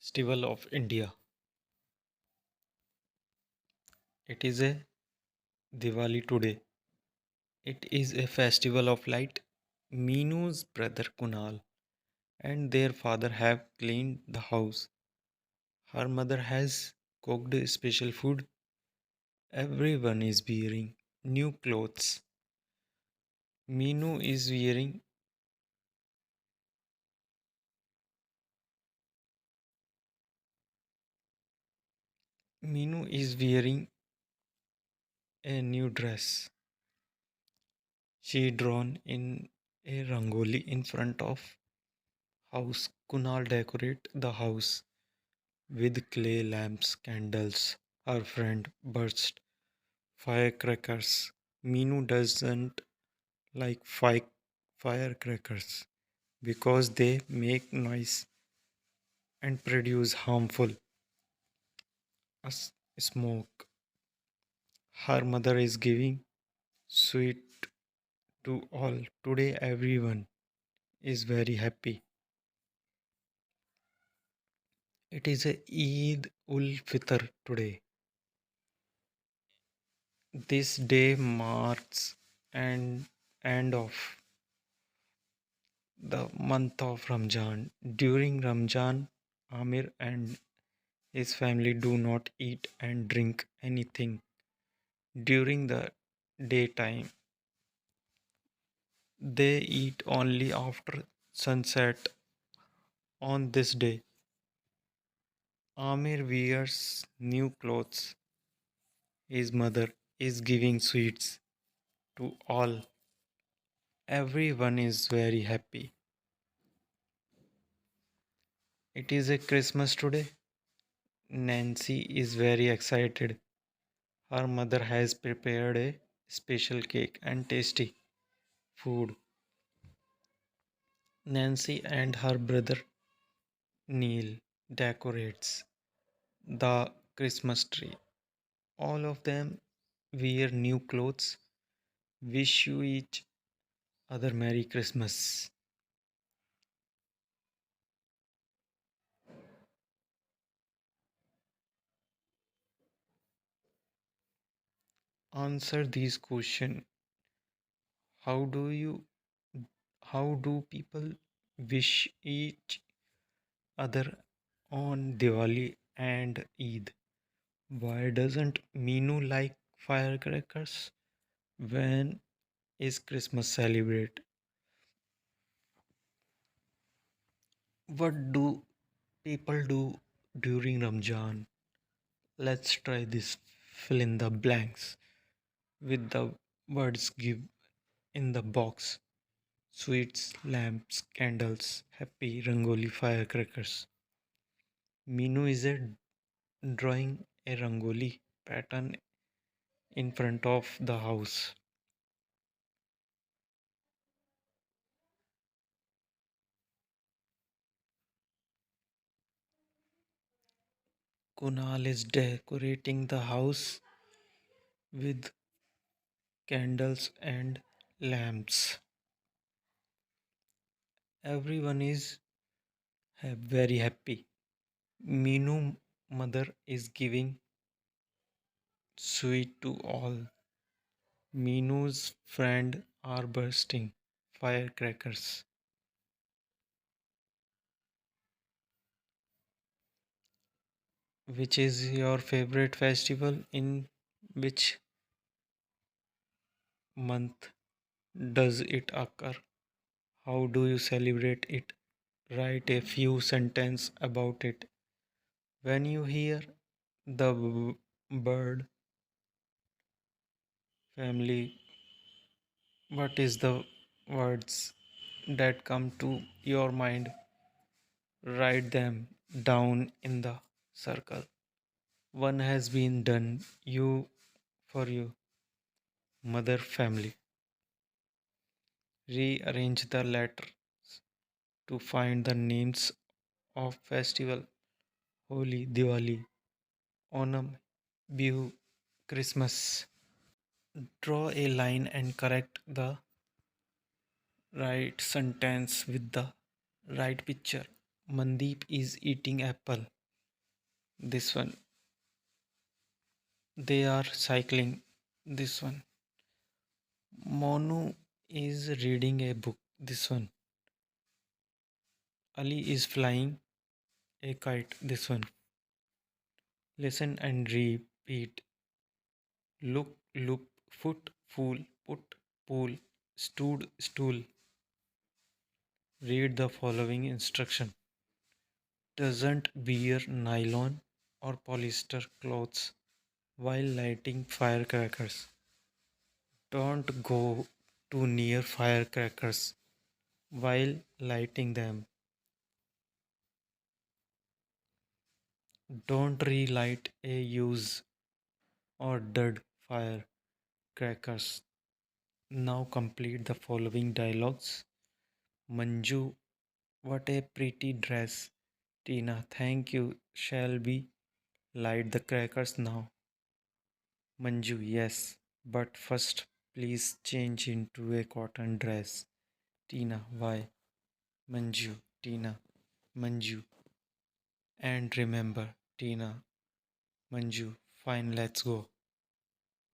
Festival of India. It is a Diwali today. It is a festival of light. Meenu's brother Kunal and their father have cleaned the house. Her mother has cooked special food. Everyone is wearing new clothes. Meenu is wearing Meenu is wearing a new dress. She drawn in a rangoli in front of house. Kunal decorate the house with clay lamps, candles. Her friend burst firecrackers. Meenu doesn't like firecrackers because they make noise and produce harmful smoke. Her mother is giving sweet to all. Today everyone is very happy. It is a Eid ul Fitr today. This day marks and end of the month of Ramjan. During Ramjan, Amir and his family do not eat and drink anything during the daytime. They eat only after sunset. On this day, Amir wears new clothes. His mother is giving sweets to all. Everyone is very happy. It is a Christmas today. Nancy is very excited. Her mother has prepared a special cake and tasty food. Nancy and her brother Neil decorates the Christmas tree. All of them wear new clothes, wish you each other Merry Christmas. Answer these questions. How do you how do people wish each other on Diwali and Eid? Why doesn't Meenu like firecrackers? When is Christmas celebrate? What do people do during Ramjan? Let's try this. Fill in the blanks with the words give in the box. Sweets, lamps, candles, happy rangoli firecrackers. Meenu is a drawing a rangoli pattern in front of the house. Kunal is decorating the house with candles and lamps. Everyone is very happy. Meenu mother is giving sweet to all. Meenu's friend are bursting firecrackers. Which is your favorite festival? In which month does it occur? How do you celebrate it? Write a few sentences about it. When you hear the bird family, what is the words that come to your mind? Write them down in the circle. One has been done. You for you, mother family. Rearrange the letters to find the names of festival. Holi, Diwali, Onam, Bihu, Christmas. Draw a line and correct the right sentence with the right picture. Mandeep is eating apple. This one. They are cycling. This one. Monu is reading a book. This one. Ali is flying a kite. This one. Listen and repeat. Look, loop, foot, fool, put, pool, stood, stool. Read the following instruction. Doesn't wear nylon or polyester clothes while lighting firecrackers. Don't go too near firecrackers while lighting them. Don't relight a used or dead firecrackers. Now complete the following dialogues. Manju, what a pretty dress. Tina, thank you. Shall we light the crackers now? Manju, yes. But first, please change into a cotton dress. Tina, why? Manju, Tina, Manju. And remember, Tina, Manju, fine, let's go.